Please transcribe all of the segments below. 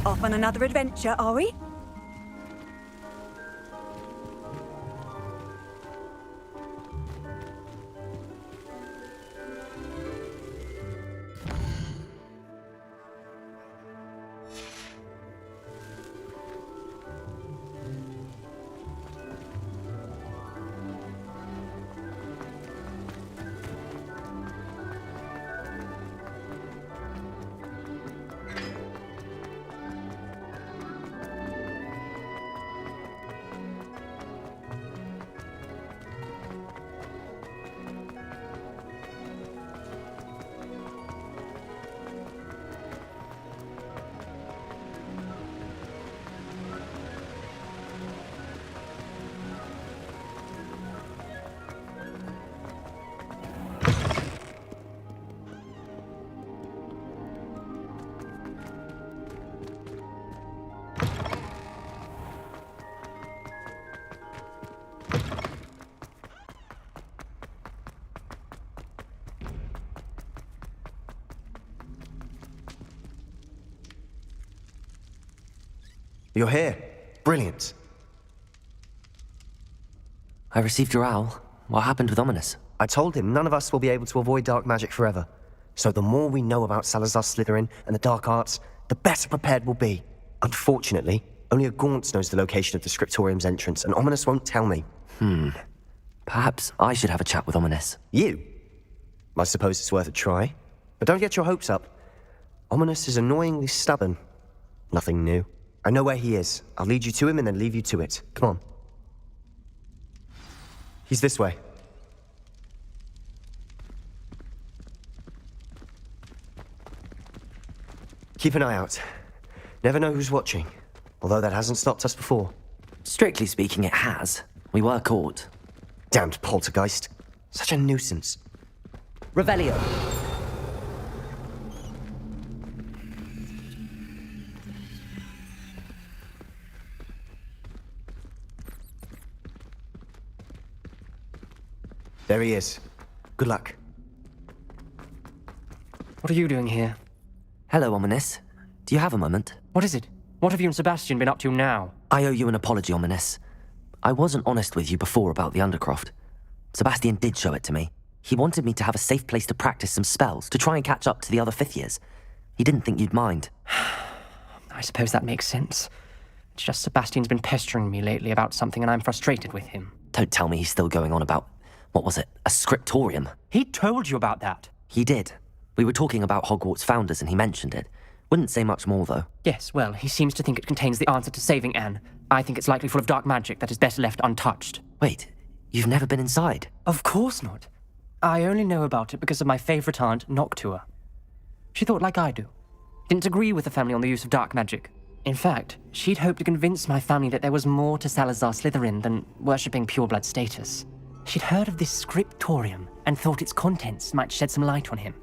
Off on another adventure, are we? You're here. Brilliant. I received your owl. What happened with Ominous? I told him none of us will be able to avoid dark magic forever. So the more we know about Salazar Slytherin and the dark arts, the better prepared we'll be. Unfortunately, only a Gaunt knows the location of the Scriptorium's entrance, and Ominous won't tell me. Perhaps I should have a chat with Ominous. You? I suppose it's worth a try. But don't get your hopes up. Ominous is annoyingly stubborn. Nothing new. I know where he is. I'll lead you to him and then leave you to it. Come on. He's this way. Keep an eye out. Never know who's watching. Although that hasn't stopped us before. Strictly speaking, it has. We were caught. Damned poltergeist. Such a nuisance. Revelio. There he is. Good luck. What are you doing here? Hello, Ominous. Do you have a moment? What is it? What have you and Sebastian been up to now? I owe you an apology, Ominous. I wasn't honest with you before about the Undercroft. Sebastian did show it to me. He wanted me to have a safe place to practice some spells, to try and catch up to the other fifth years. He didn't think you'd mind. I suppose that makes sense. It's just Sebastian's been pestering me lately about something and I'm frustrated with him. Don't tell me he's still going on about, what was it, a scriptorium? He told you about that? He did. We were talking about Hogwarts founders and he mentioned it. Wouldn't say much more, though. Yes, well, he seems to think it contains the answer to saving Anne. I think it's likely full of dark magic that is better left untouched. Wait, you've never been inside? Of course not. I only know about it because of my favourite aunt, Noctua. She thought like I do. Didn't agree with the family on the use of dark magic. In fact, she'd hoped to convince my family that there was more to Salazar Slytherin than worshipping pureblood status. She'd heard of this scriptorium and thought its contents might shed some light on him.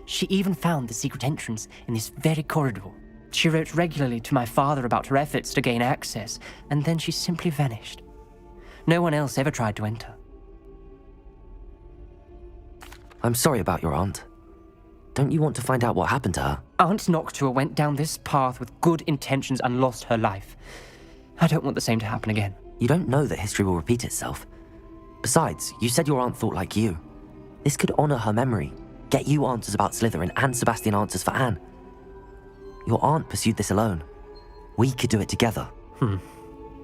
She even found the secret entrance in this very corridor. She wrote regularly to my father about her efforts to gain access, and then she simply vanished. No one else ever tried to enter. I'm sorry about your aunt. Don't you want to find out what happened to her? Aunt Noctua went down this path with good intentions and lost her life. I don't want the same to happen again. You don't know that history will repeat itself. Besides, you said your aunt thought like you. This could honor her memory. Get you answers about Slytherin and Sebastian answers for Anne. Your aunt pursued this alone. We could do it together.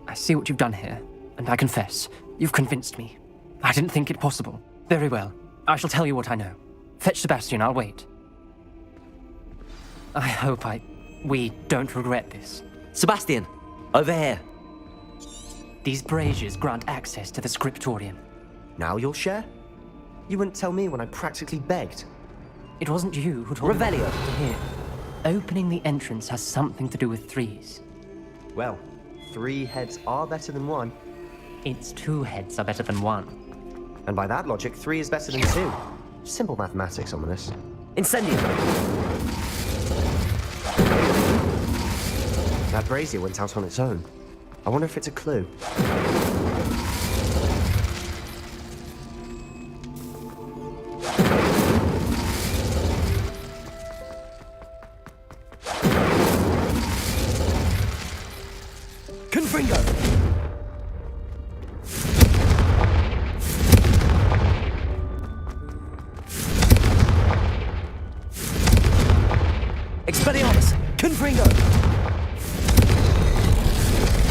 I see what you've done here, and I confess, you've convinced me. I didn't think it possible. Very well, I shall tell you what I know. Fetch Sebastian, I'll wait. I hope we don't regret this. Sebastian, over here. These braziers grant access to the scriptorium. Now you'll share? You wouldn't tell me when I practically begged. It wasn't you who told me Revelio. to hear. Opening the entrance has something to do with threes. Well, 3 heads are better than 1. Its 2 heads are better than 1. And by that logic, 3 is better than 2. Simple mathematics, Ominous. Incendio! That brazier went out on its own. I wonder if it's a clue. Confringo! Expelliarmus! Confringo!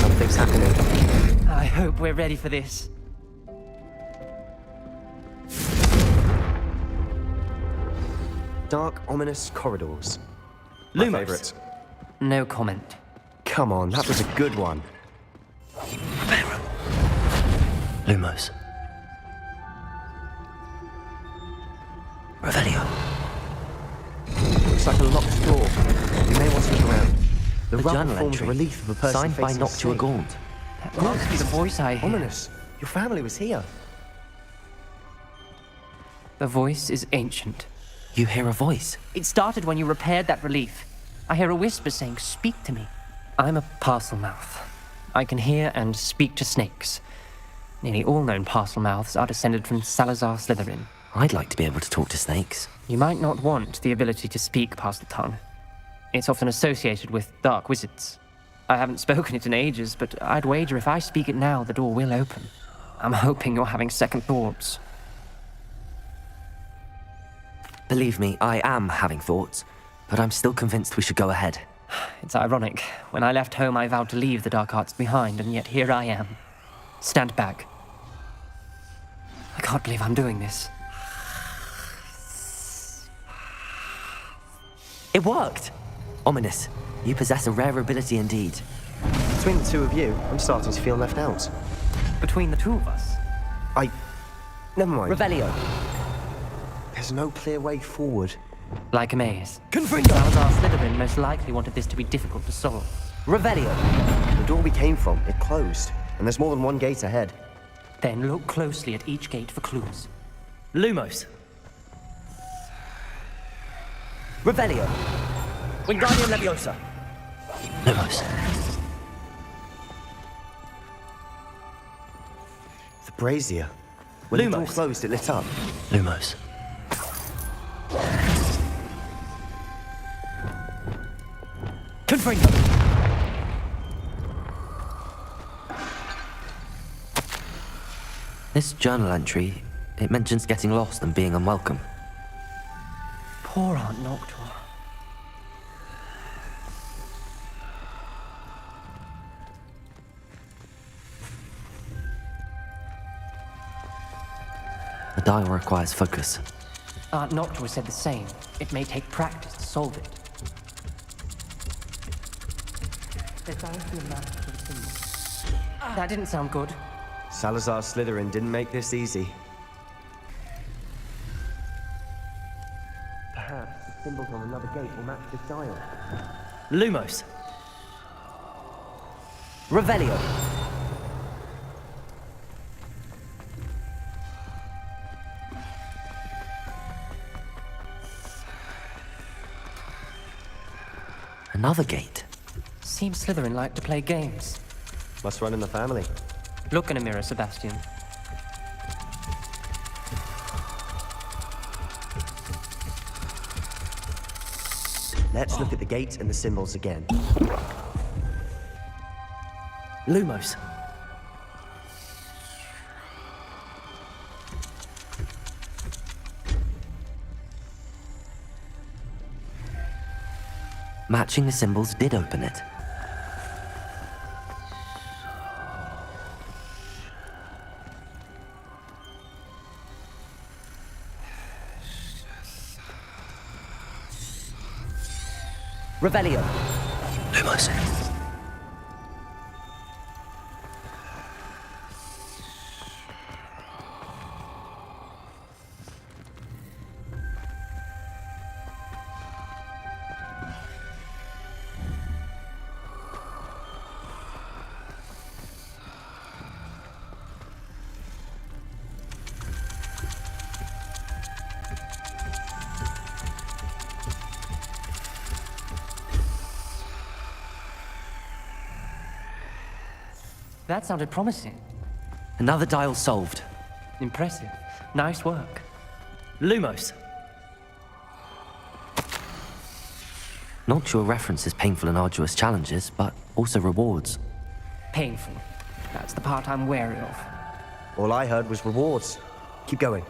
Something's happening. I hope we're ready for this. Dark, ominous corridors. My Lumos. favourite. No comment. Come on, that was a good one. Lumos. Revelio. Looks like a locked door. You may want to look around. The rubble journal forms entry. a relief of a person Signed by facing a Noctua snake. Gaunt. That must be the voice I hear. Ominous. Your family was here. The voice is ancient. You hear a voice. It started when you repaired that relief. I hear a whisper saying, "Speak to me." I'm a parcel mouth. I can hear and speak to snakes. Nearly all known parcel mouths are descended from Salazar Slytherin. I'd like to be able to talk to snakes. You might not want the ability to speak parcel tongue. It's often associated with dark wizards. I haven't spoken it in ages, but I'd wager if I speak it now, the door will open. I'm hoping you're having second thoughts. Believe me, I am having thoughts, but I'm still convinced we should go ahead. It's ironic. When I left home, I vowed to leave the dark arts behind, and yet here I am. Stand back. I can't believe I'm doing this. It worked! Ominous, you possess a rare ability indeed. Between the two of you, I'm starting to feel left out. Between the two of us. Never mind. Revelio. There's no clear way forward. Like a maze. Confringo. Salazar Slytherin most likely wanted this to be difficult to solve. Revelio. The door we came from, it closed. And there's more than one gate ahead. Then look closely at each gate for clues. Lumos. Revelio. Wingardium Leviosa. Lumos. The brazier. When the door Lumos. closed, it lit up. Lumos. Confringo. This journal entry, it mentions getting lost and being unwelcome. Poor Aunt Noctua. The dial requires focus. Aunt Noctua said the same. It may take practice to solve it. That didn't sound good. Salazar Slytherin didn't make this easy. Perhaps the symbols on another gate will match this dial. Lumos. Revelio. Another gate. Seems Slytherin like to play games. Must run in the family. Look in a mirror, Sebastian. Let's look at the gate and the symbols again. Lumos. Matching the symbols did open it. Revelio. Lumos. That sounded promising. Another dial solved. Impressive. Nice work. Lumos. Noctua references painful and arduous challenges, but also rewards. Painful. That's the part I'm wary of. All I heard was rewards. Keep going.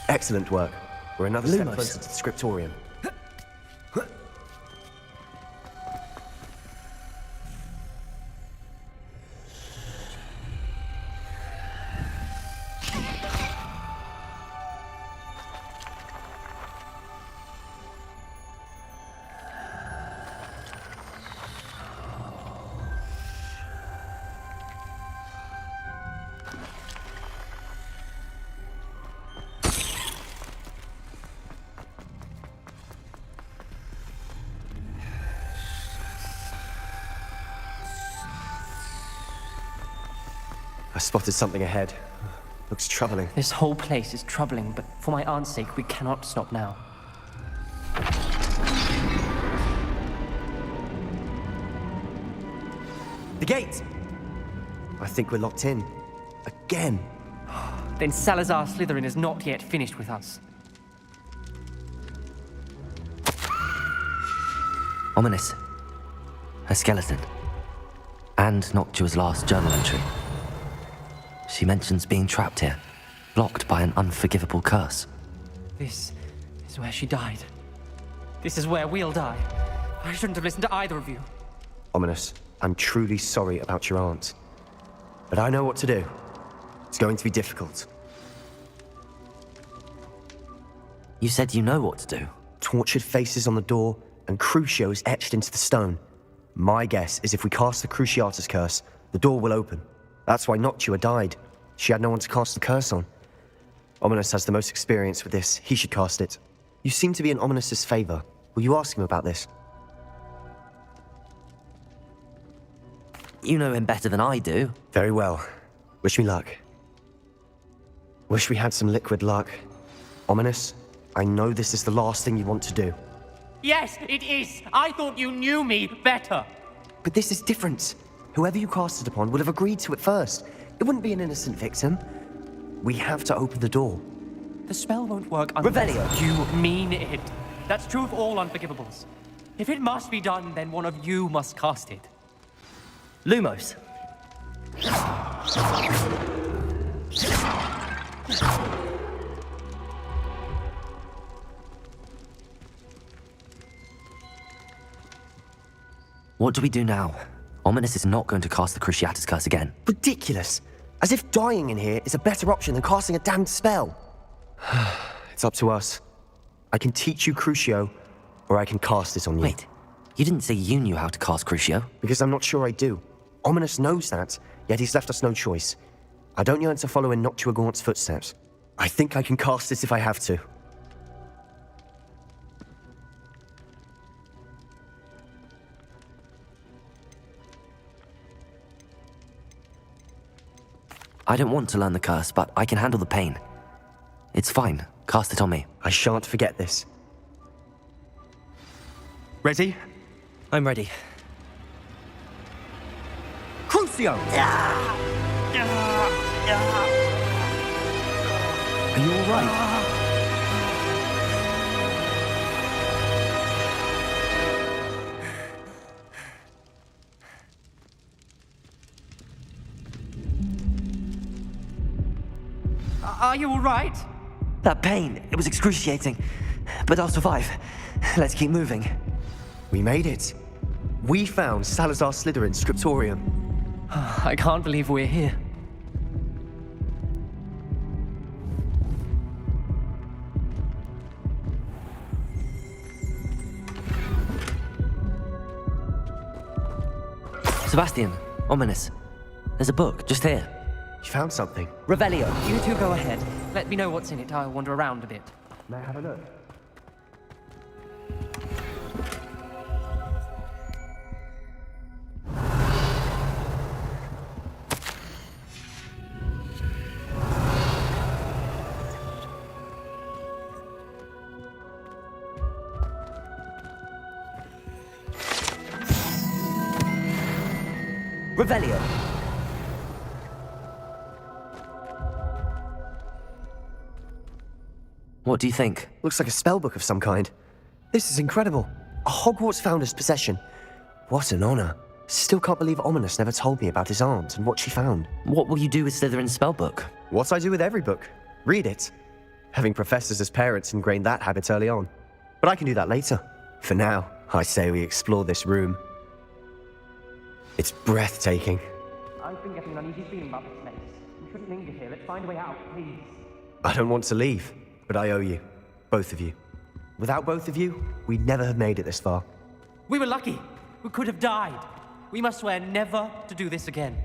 Excellent work. We're another step Lumos. closer to the scriptorium. I spotted something ahead. Looks troubling. This whole place is troubling, but for my aunt's sake, we cannot stop now. The gate! I think we're locked in. Again. Then Salazar Slytherin is not yet finished with us. Ominous. Her skeleton. And Noctua's last journal entry. She mentions being trapped here, blocked by an unforgivable curse. This is where she died. This is where we'll die. I shouldn't have listened to either of you. Ominous, I'm truly sorry about your aunt. But I know what to do. It's going to be difficult. You said you know what to do. Tortured faces on the door and Crucios etched into the stone. My guess is if we cast the Cruciatus curse, the door will open. That's why Noctua died. She had no one to cast the curse on. Ominous has the most experience with this. He should cast it. You seem to be in Ominous's favor. Will you ask him about this? You know him better than I do. Very well. Wish me luck. Wish we had some liquid luck. Ominous, I know this is the last thing you want to do. Yes, it is. I thought you knew me better. But this is different. Whoever you cast it upon would have agreed to it first. It wouldn't be an innocent victim. We have to open the door. The spell won't work unless you mean it. That's true of all unforgivables. If it must be done, then one of you must cast it. Lumos. What do we do now? Ominous is not going to cast the Cruciatus curse again. Ridiculous. As if dying in here is a better option than casting a damned spell. It's up to us. I can teach you Crucio, or I can cast it on you. Wait, you didn't say you knew how to cast Crucio? Because I'm not sure I do. Ominous knows that, yet he's left us no choice. I don't yearn to follow in Noctua Gaunt's footsteps. I think I can cast it if I have to. I don't want to learn the curse, but I can handle the pain. It's fine. Cast it on me. I shan't forget this. Ready? I'm ready. Crucio! Are you all right? Are you all right? That pain, it was excruciating. But I'll survive. Let's keep moving. We made it. We found Salazar Slytherin's scriptorium. I can't believe we're here. Sebastian, ominous. There's a book just here. You found something. Revelio. You two go ahead. Let me know what's in it. I'll wander around a bit. May I have a look? Revelio. What do you think? Looks like a spellbook of some kind. This is incredible. A Hogwarts founder's possession. What an honor. Still can't believe Ominous never told me about his aunt and what she found. What will you do with Slytherin's spellbook? What I do with every book. Read it. Having professors as parents ingrained that habit early on. But I can do that later. For now, I say we explore this room. It's breathtaking. I've been getting an uneasy feeling about this place. We shouldn't linger here. Let's find a way out, please. I don't want to leave, but I owe you. Both of you. Without both of you, we'd never have made it this far. We were lucky. We could have died. We must swear never to do this again.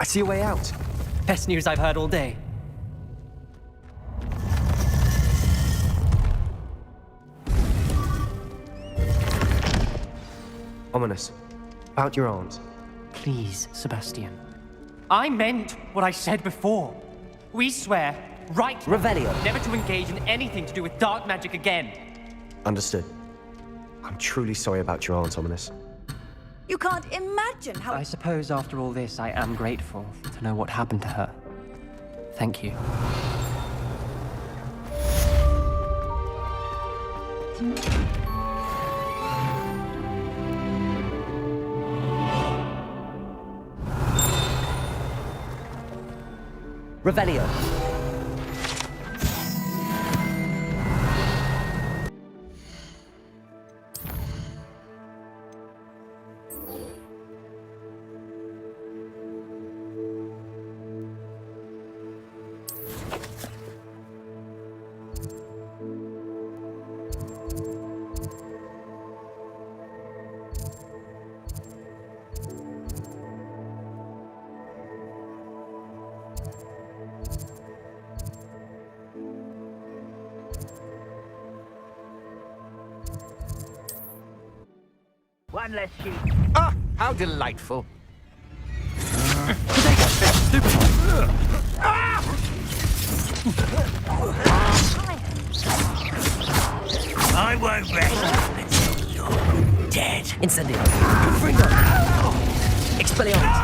I see a way out. Best news I've heard all day. Ominous. About your aunt. Please, Sebastian. I meant what I said before. We swear, right now, Revelio. never to engage in anything to do with dark magic again. Understood. I'm truly sorry about your aunt, Ominous. You can't imagine how... I suppose after all this, I am grateful to know what happened to her. Thank you. Revelio. One less sheep. Ah, how delightful. I won't rest until you're dead. Incendio. Expelliarmus.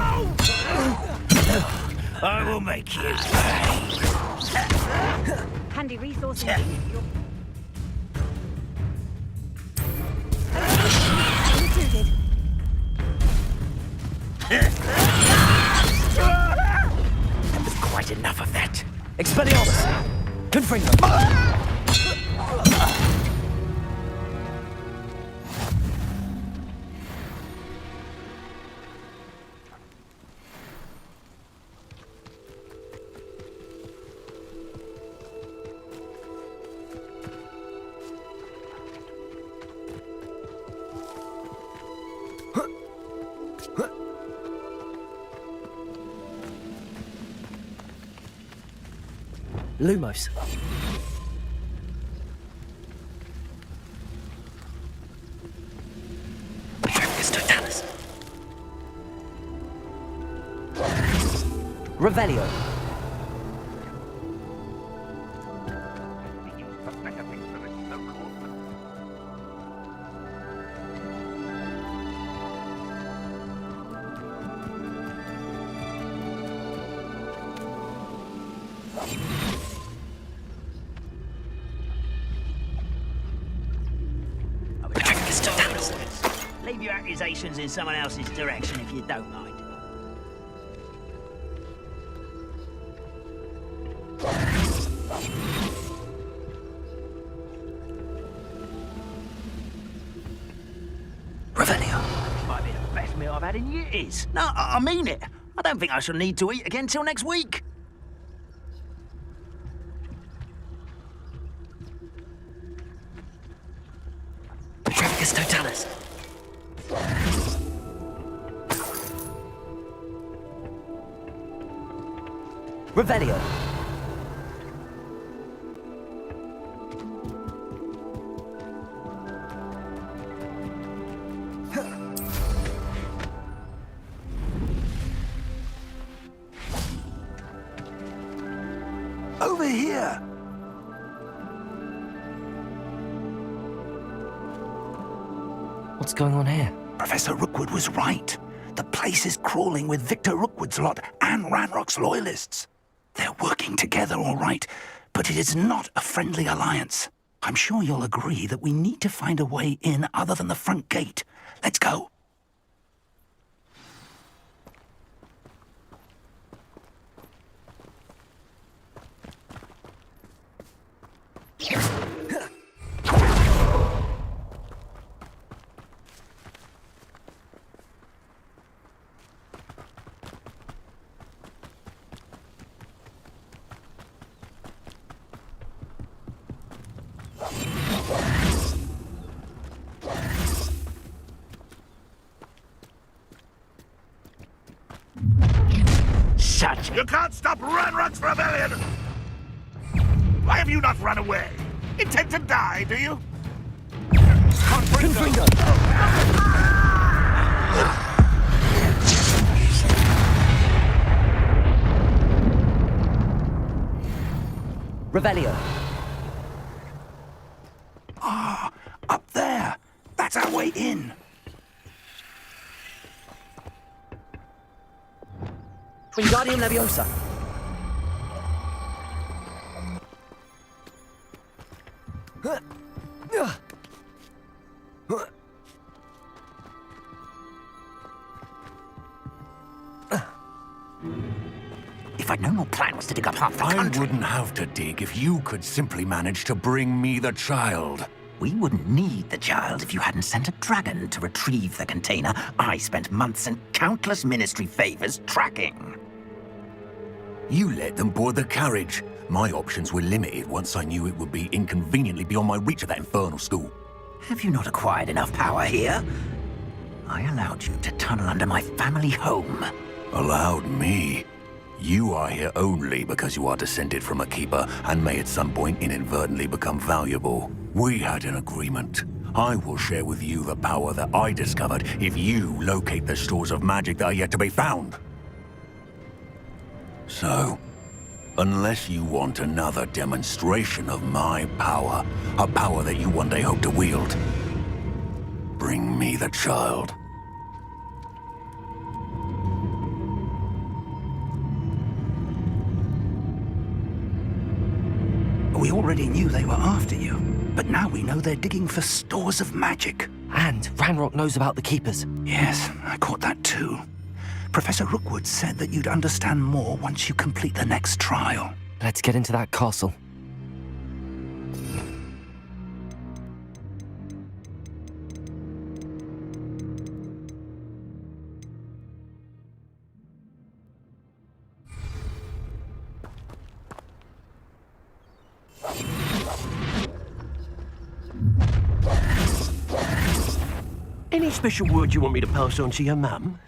I will make you pay. handy resource indeed. Included. There's quite enough of that. Expelliarmus. Confringo. Lumos. Revelio. Leave your accusations in someone else's direction if you don't mind. Revelio. Might be the best meal I've had in years. No, I mean it. I don't don't think I shall need to eat again till next week. Trevicus Totalis. Revelio. Over here! What's going on here? Professor Rookwood was right. The place is crawling with Victor Rookwood's lot and Ranrock's loyalists. They're working together, all right, but it is not a friendly alliance. I'm sure you'll agree that we need to find a way in other than the front gate. Let's go. Shut. You can't stop Ranrock's rebellion! Why have you not run away? Intend to die, do you? Confringo! Revelio. Up there. That's our way in. Wingardium Leviosa. If I'd known your plan was to dig up half the I country... wouldn't have to dig if you could simply manage to bring me the child. We wouldn't need the child if you hadn't sent a dragon to retrieve the container I spent months and countless ministry favors tracking. You let them board the carriage. My options were limited once I knew it would be inconveniently beyond my reach at that infernal school. Have you not acquired enough power here? I allowed you to tunnel under my family home. Allowed me? You are here only because you are descended from a keeper and may at some point inadvertently become valuable. We had an agreement. I will share with you the power that I discovered if you locate the stores of magic that are yet to be found. So, unless you want another demonstration of my power, a power that you one day hope to wield, bring me the child. We already knew they were after you, but now we know they're digging for stores of magic. And Ranrock knows about the Keepers. Yes, I caught that too. Professor Rookwood said that you'd understand more once you complete the next trial. Let's get into that castle. Any special word you want me to pass on to your mum?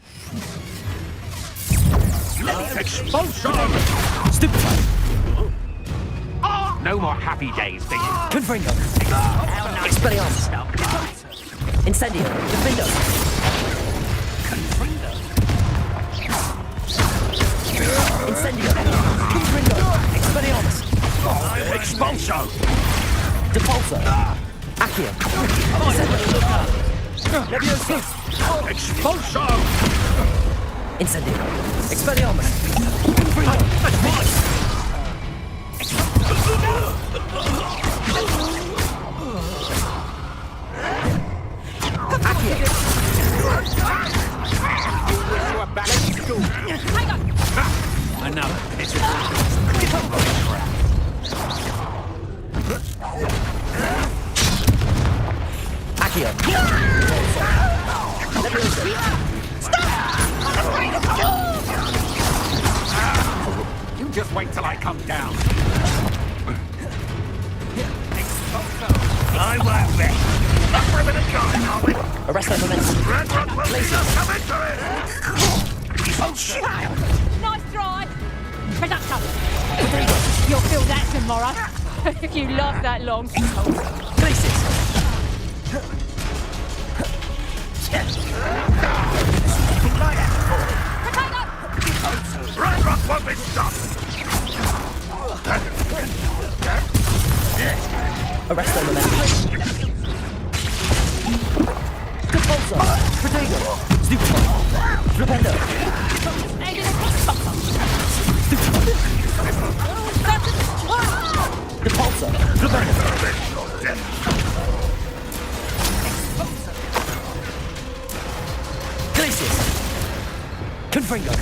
Expulsion! Stupefy! No more happy days, baby. Confringo! Expelliarmus! Incendio! Defendo! Incendio! Confringo! Expelliarmus! Expulso! Depulso! Accio! Leviosa! Expulso! Incendio! Expelliarmus! Accio! Another. Accio! Leviosa! Just wait till I come down. I won't be. Up for a bit of going, are we? Arrest their momentum. Red Rock will lead us come into it! Oh, shit! Nice try. Production. You'll feel that tomorrow. If you last that long. Places. Red Rock won't be stopped! Arrest their momentum. Compulsor. Protego. Stupefy. Flipendo. Repulsor. Flipendo. Glacius. Confringo.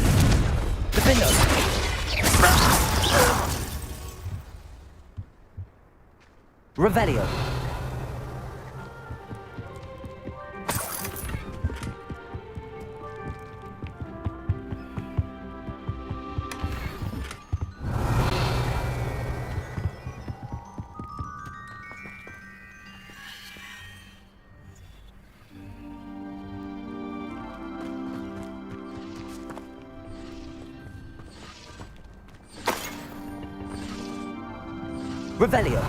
Defendo. Revelio. Revelio.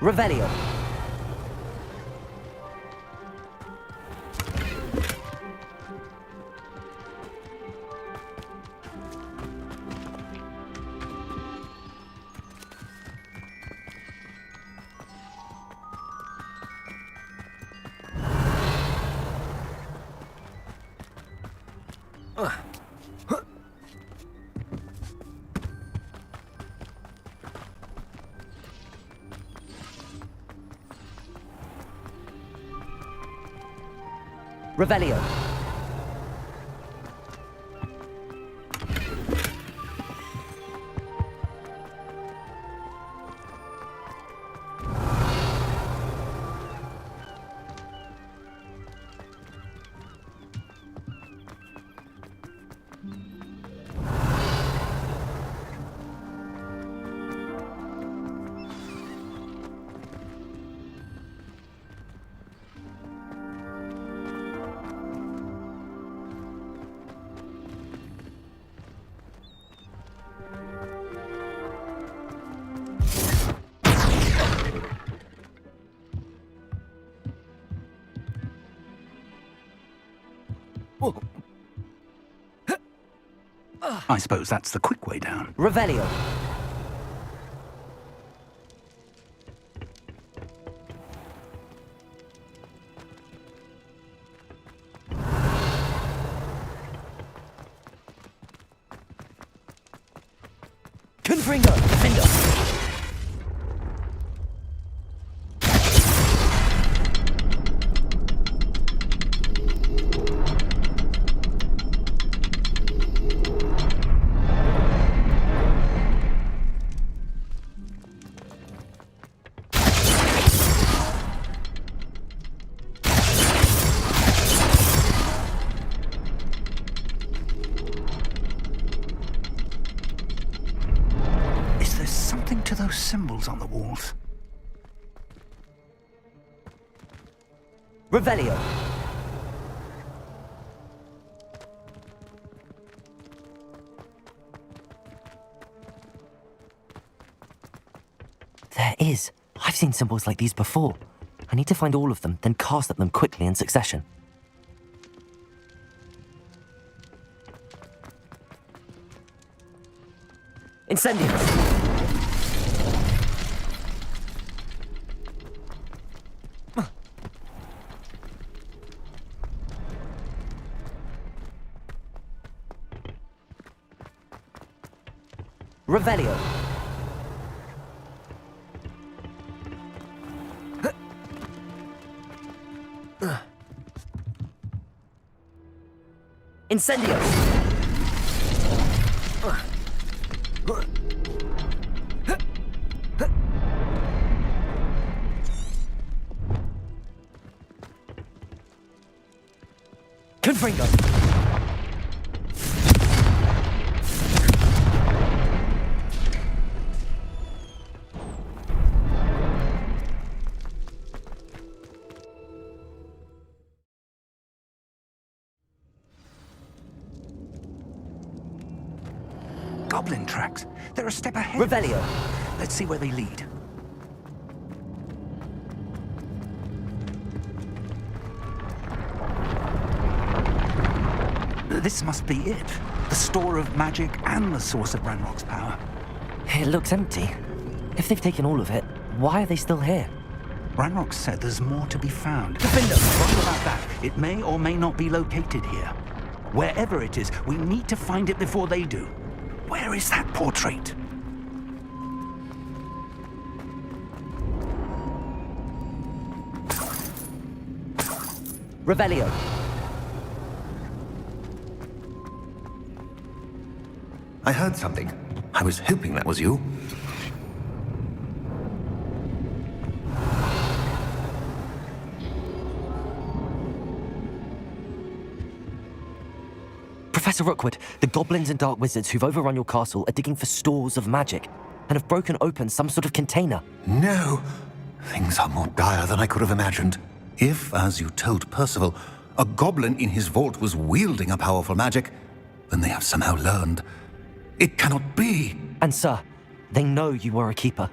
Revelio. Revelio. I suppose that's the quick way down. Revelio. Confringo. Defendo. To those symbols on the walls. Revelio. There is. I've seen symbols like these before. I need to find all of them, then cast at them quickly in succession. Incendium! Revelio. Incendio. Confringo. Goblin tracks. They're a step ahead. Revelio. Let's see where they lead. This must be it. The store of magic and the source of Ranrock's power. It looks empty. If they've taken all of it, why are they still here? Ranrock said there's more to be found. Wrong about that. It may or may not be located here. Wherever it is, we need to find it before they do. Where is that portrait? Revelio. I heard something. I was hoping that was you. Professor Rockwood, the goblins and dark wizards who've overrun your castle are digging for stores of magic and have broken open some sort of container. No! Things are more dire than I could have imagined. If, as you told Percival, a goblin in his vault was wielding a powerful magic, then they have somehow learned. It cannot be! And sir, they know you were a keeper.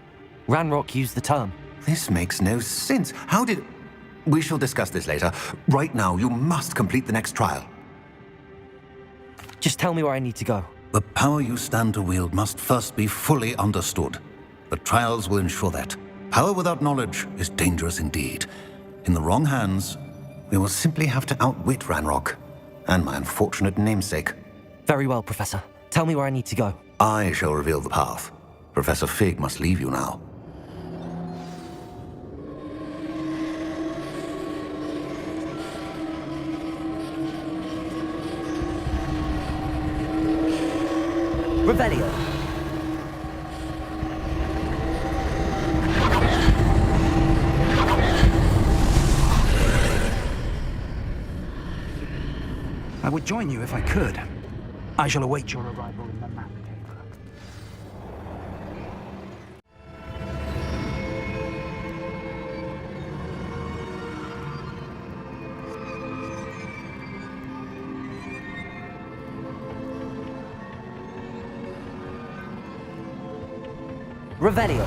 Ranrock used the term. This makes no sense. How did... We shall discuss this later. Right now, you must complete the next trial. Just tell me where I need to go. The power you stand to wield must first be fully understood. The trials will ensure that. Power without knowledge is dangerous indeed. In the wrong hands, we will simply have to outwit Ranrock and my unfortunate namesake. Very well, Professor. Tell me where I need to go. I shall reveal the path. Professor Fig must leave you now. Revelio. I would join you if I could. I shall await your arrival in the map chamber. Revelio.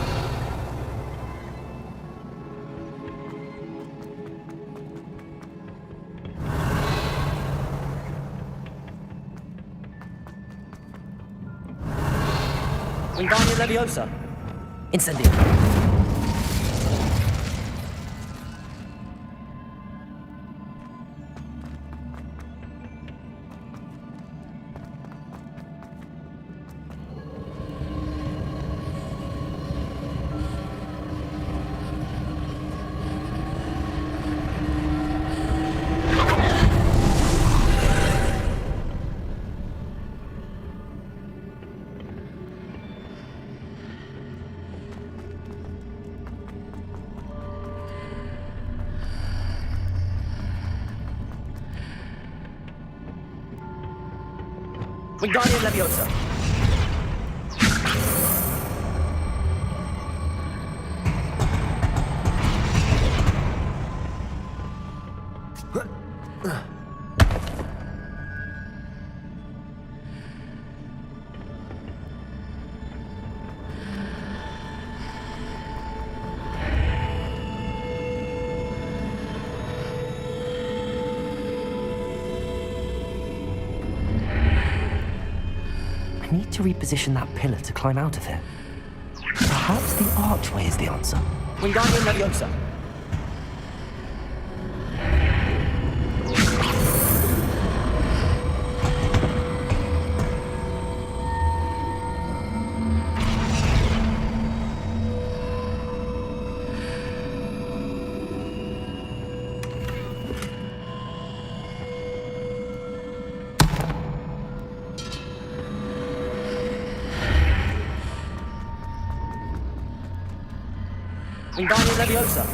Wingardium Leviosa. Incendio. Wingardium Leviosa. I need to reposition that pillar to climb out of here. Perhaps the archway is the answer. Wingardium Leviosa. Wingardium Leviosa.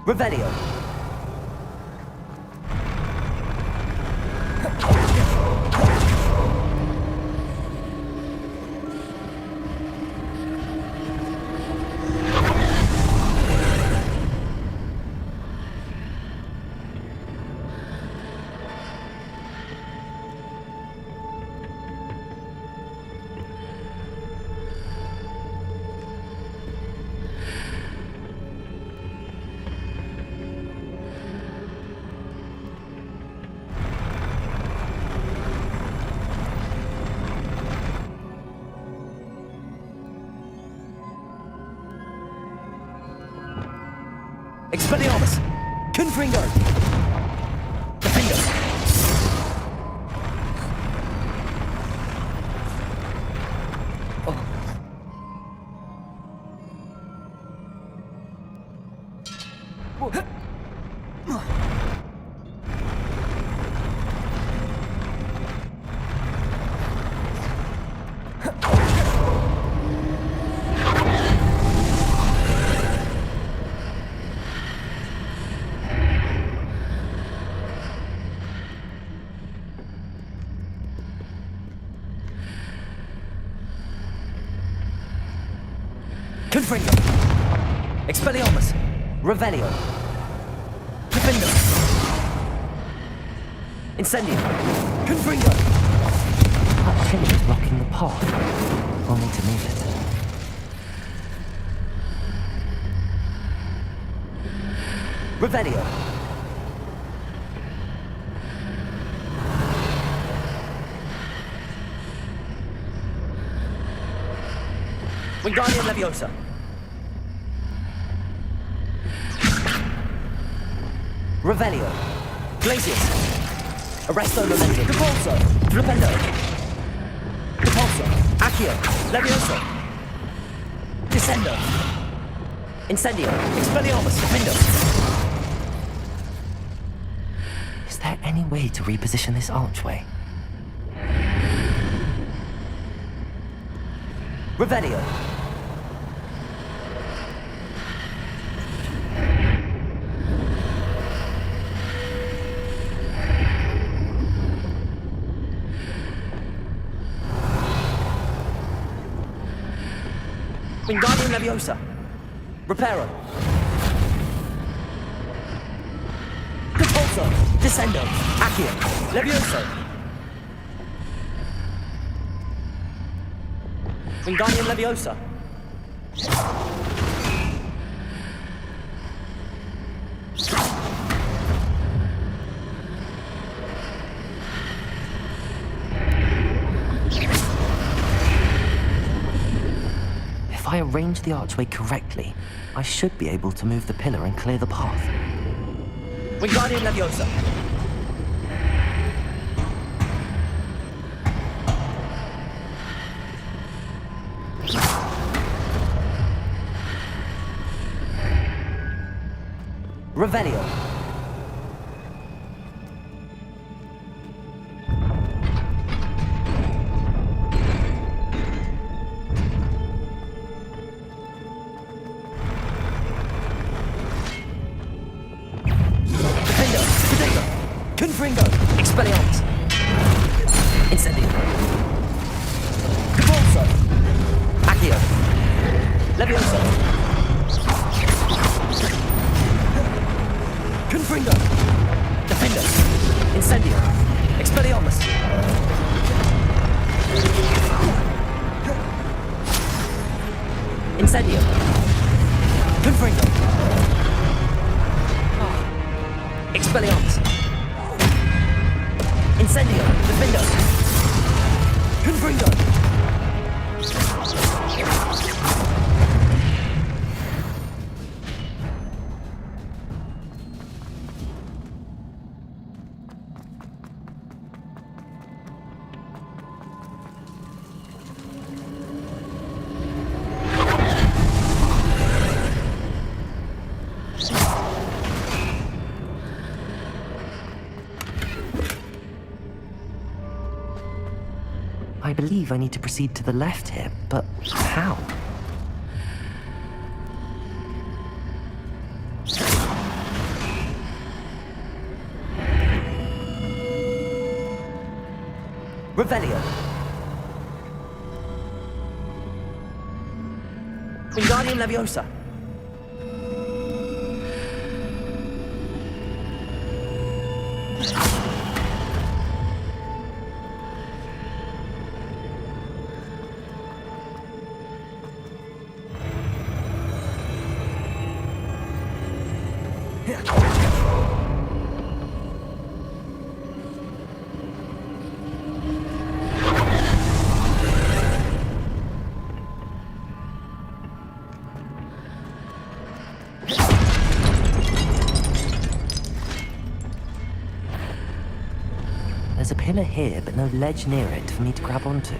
Revelio. Expelliarmus! Confringo! Defendo! Confringo! Expelliarmus! Revelio! Defendo! Incendio! Confringo! That pillar is blocking the path. I'll need to move it. Revelio! Wingardium Leviosa! Revelio! Glacius! Arresto Memento! Depulso! Flipendo! Depulso! Accio! Levioso! Descendo! Incendio! Expelliarmus! Defendo! Is there any way to reposition this archway? Revelio! Wingardium Leviosa! Reparo! Depulso! Descendo! Accio! Levioso! Wingardium Leviosa! If I arrange the archway correctly, I should be able to move the pillar and clear the path. Wingardium Leviosa! Revelio! Defendo! Defendo! Confringo! Expelliarmus! Incendio! Depulso! Accio! Levioso! Confringo! Defendo! Incendio! Expelliarmus! Incendio! Confringo! Expelliarmus! Incendio! Defendo! Confringo! I believe I need to proceed to the left here, but how? Revelio. Wingardium Leviosa. There's a pillar here, but no ledge near it for me to grab onto.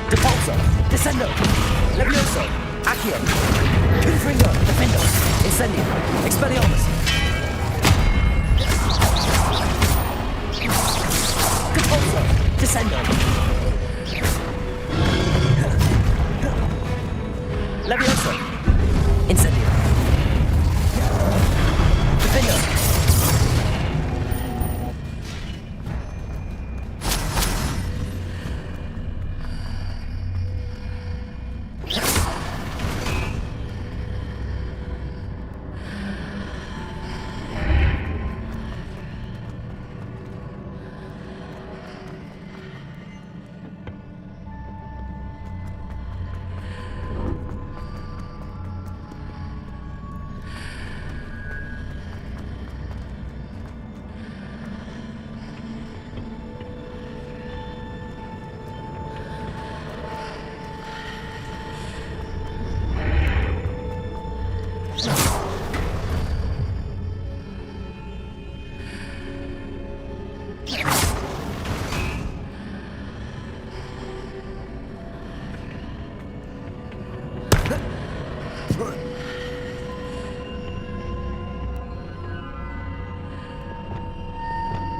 Depulso, Descendo, Levioso, Accio, Confringo, Defendo, Incendio, Expelliarmus. Depulso, Descendo. Levioso, Incendio. Defendo.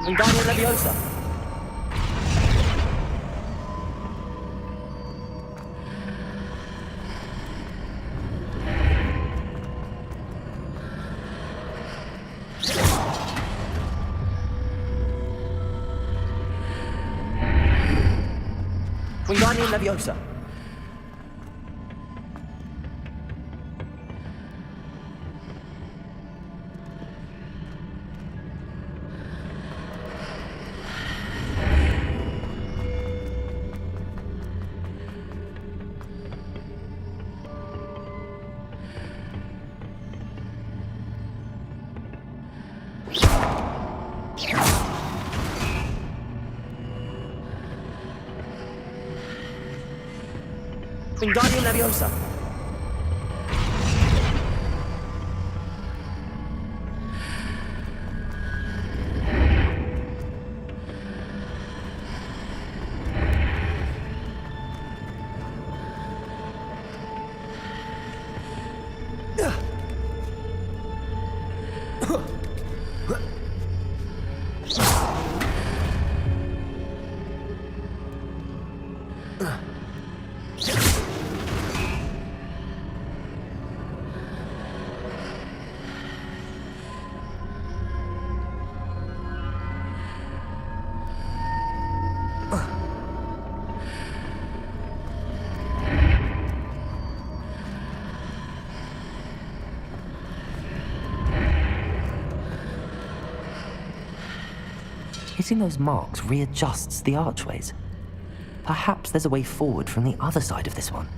Wingardium Leviosa. Wingardium Leviosa. Wingardium Leviosa. Hitting those marks readjusts the archways. Perhaps there's a way forward from the other side of this one.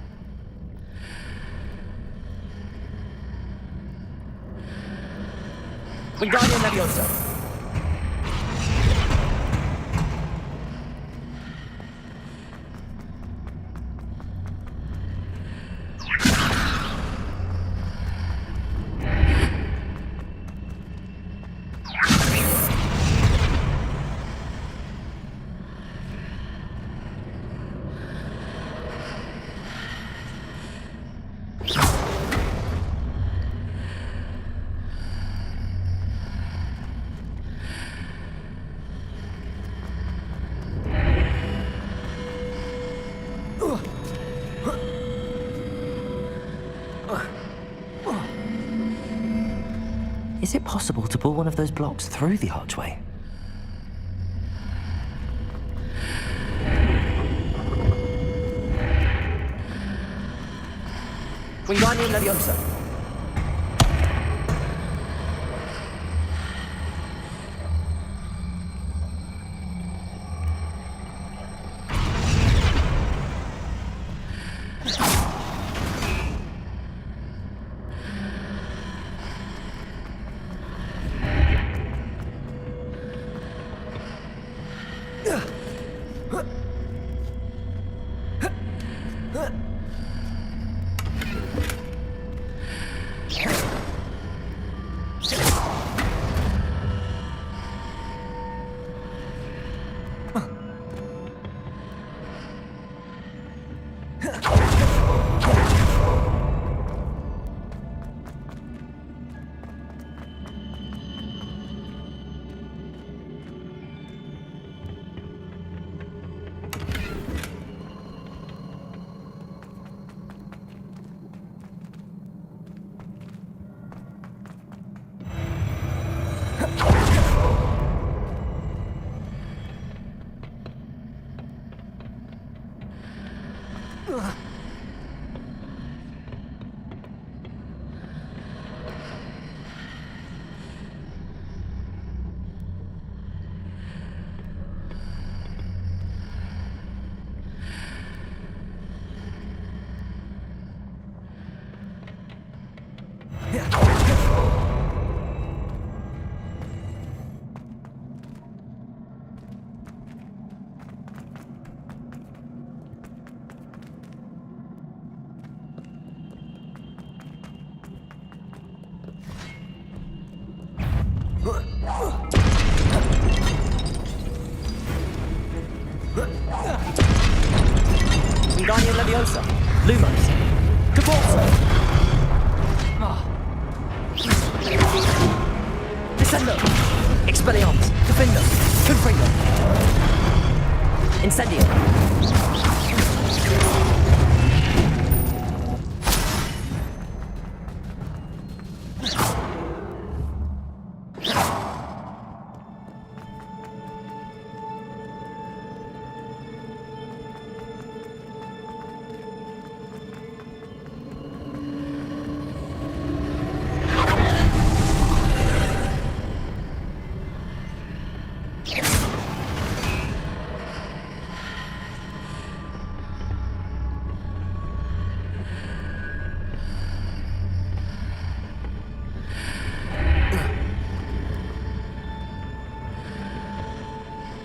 Wingardium Leviosa. Is it possible to pull one of those blocks through the archway? Wingardium Leviosa. Wingardium Leviosa. Lumos. Cabalso. Descendo. Expelliarmus. Defendo. Confringo. Incendio.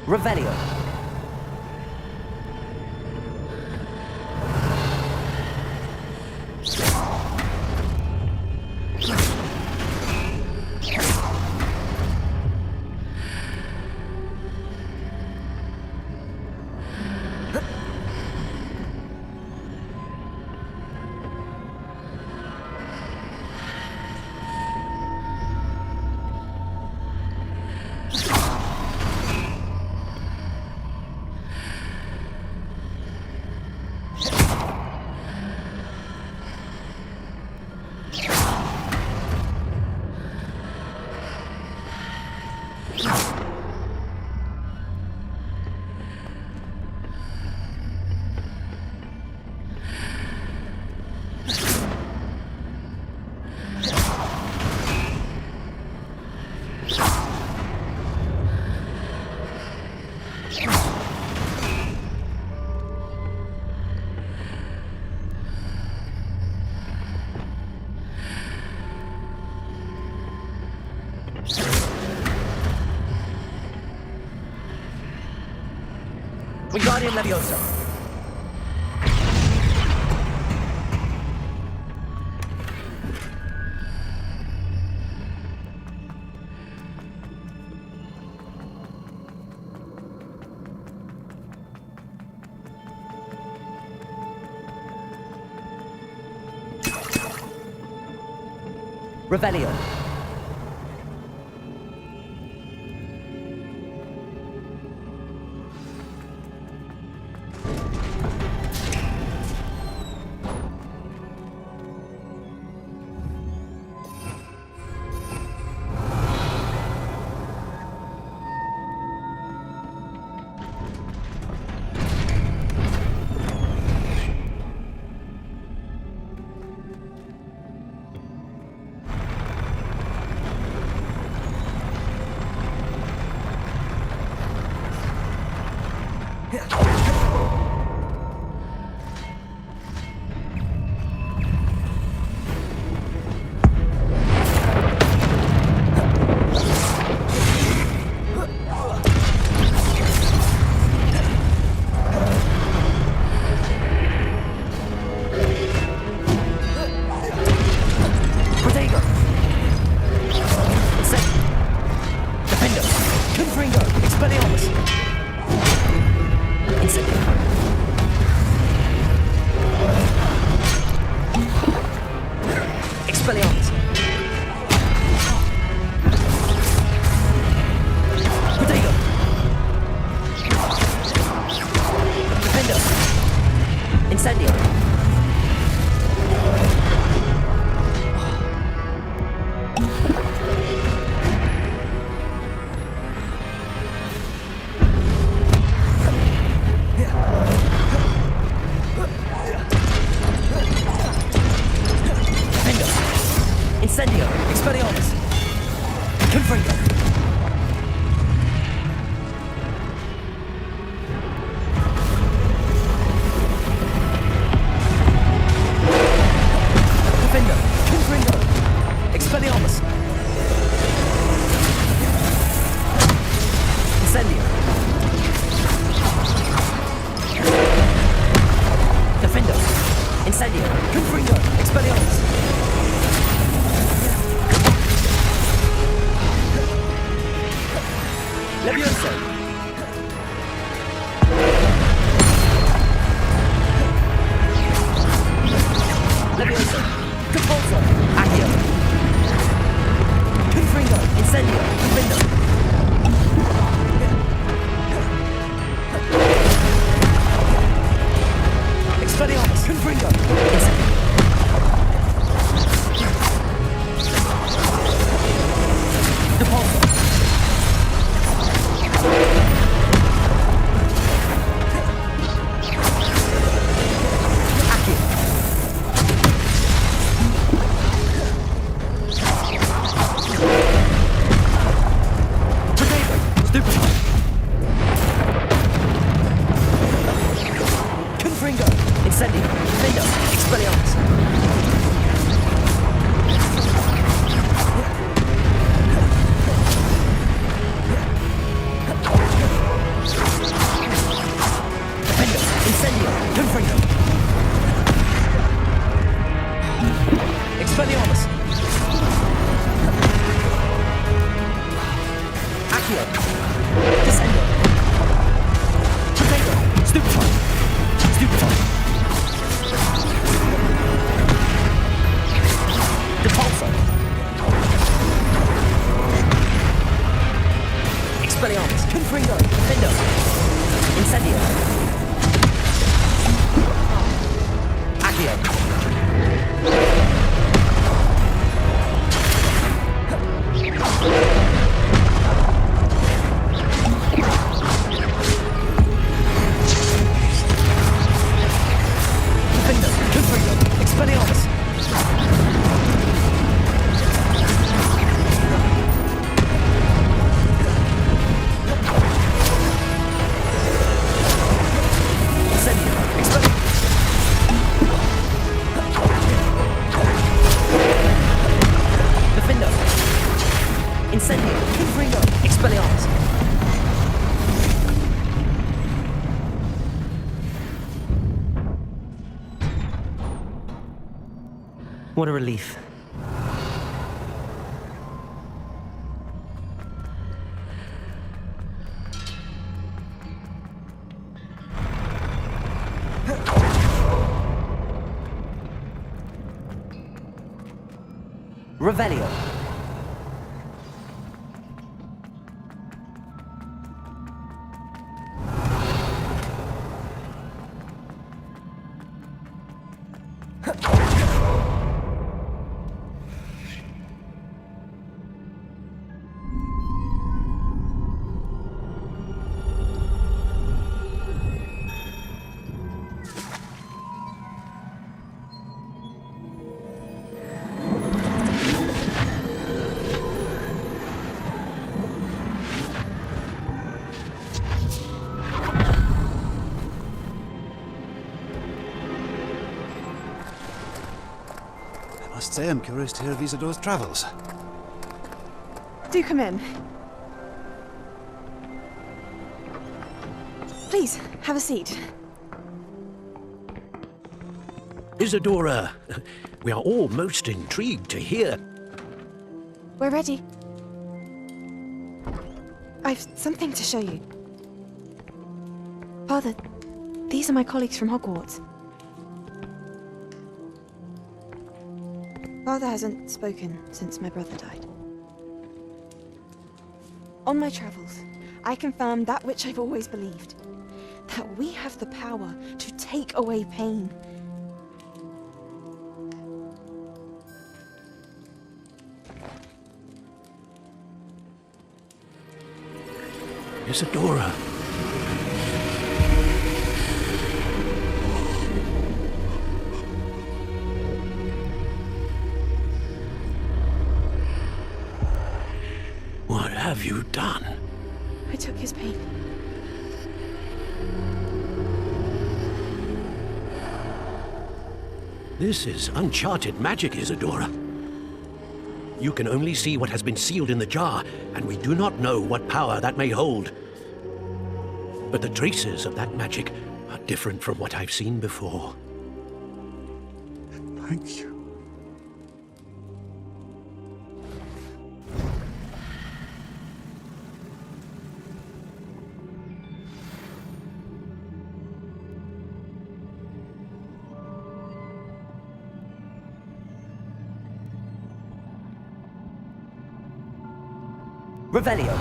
Revelio. Wingardium Leviosa. Revelio. What a relief. Revelio. I must say I'm curious to hear of Isidore's travels. Do come in. Please, have a seat. Isadora, we are all most intrigued to hear. We're ready. I've something to show you. Father, these are my colleagues from Hogwarts. Father hasn't spoken since my brother died. On my travels, I confirmed that which I've always believed. That we have the power to take away pain. Isadora. What have you done? I took his pain. This is uncharted magic, Isadora. You can only see what has been sealed in the jar, and we do not know what power that may hold. But the traces of that magic are different from what I've seen before. Thank you. Revelio.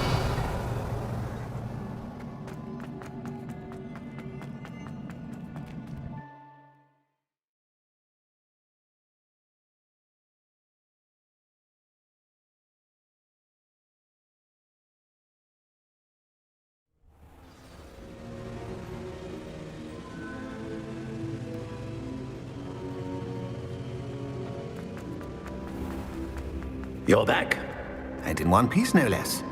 You're back. And in one piece, no less.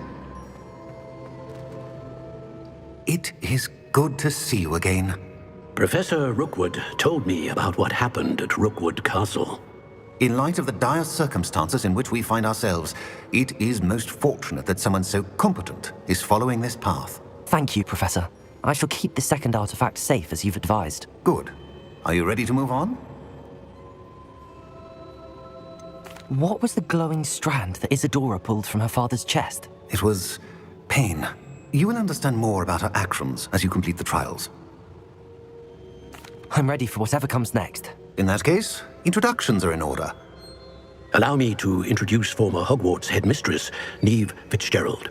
It is good to see you again. Professor Rookwood told me about what happened at Rookwood Castle. In light of the dire circumstances in which we find ourselves, it is most fortunate that someone so competent is following this path. Thank you, Professor. I shall keep the second artifact safe as you've advised. Good. Are you ready to move on? What was the glowing strand that Isadora pulled from her father's chest? It was pain. You will understand more about her actions as you complete the trials. I'm ready for whatever comes next. In that case, introductions are in order. Allow me to introduce former Hogwarts headmistress, Neve Fitzgerald.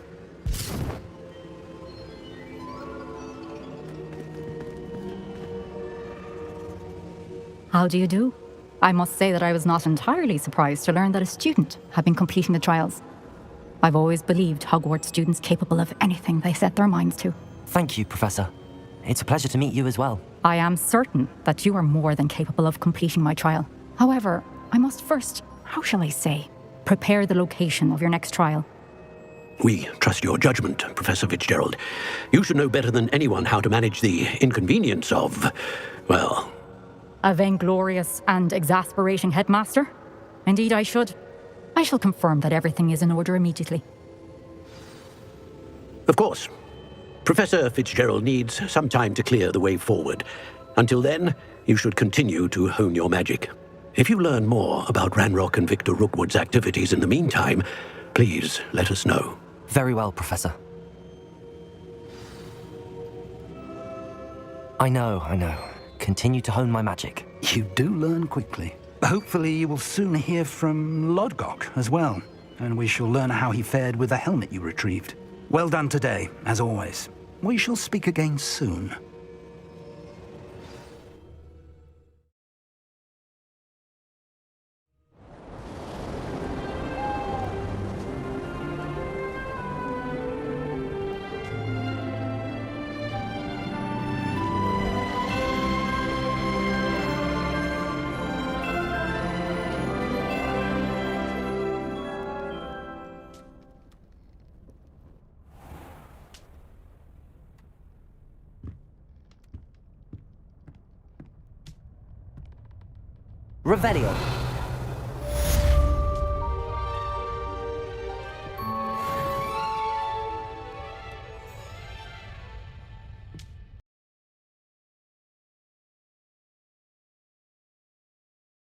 How do you do? I must say that I was not entirely surprised to learn that a student had been completing the trials. I've always believed Hogwarts students capable of anything they set their minds to. Thank you, Professor. It's a pleasure to meet you as well. I am certain that you are more than capable of completing my trial. However, I must first, how shall I say, prepare the location of your next trial. We trust your judgment, Professor Fitzgerald. You should know better than anyone how to manage the inconvenience of, well... A vainglorious and exasperating headmaster? Indeed I should. I shall confirm that everything is in order immediately. Of course. Professor Fitzgerald needs some time to clear the way forward. Until then, you should continue to hone your magic. If you learn more about Ranrock and Victor Rookwood's activities in the meantime, please let us know. Very well, Professor. I know. Continue to hone my magic. You do learn quickly. Hopefully you will soon hear from Lodgok as well, and we shall learn how he fared with the helmet you retrieved. Well done today, as always. We shall speak again soon. Revelio.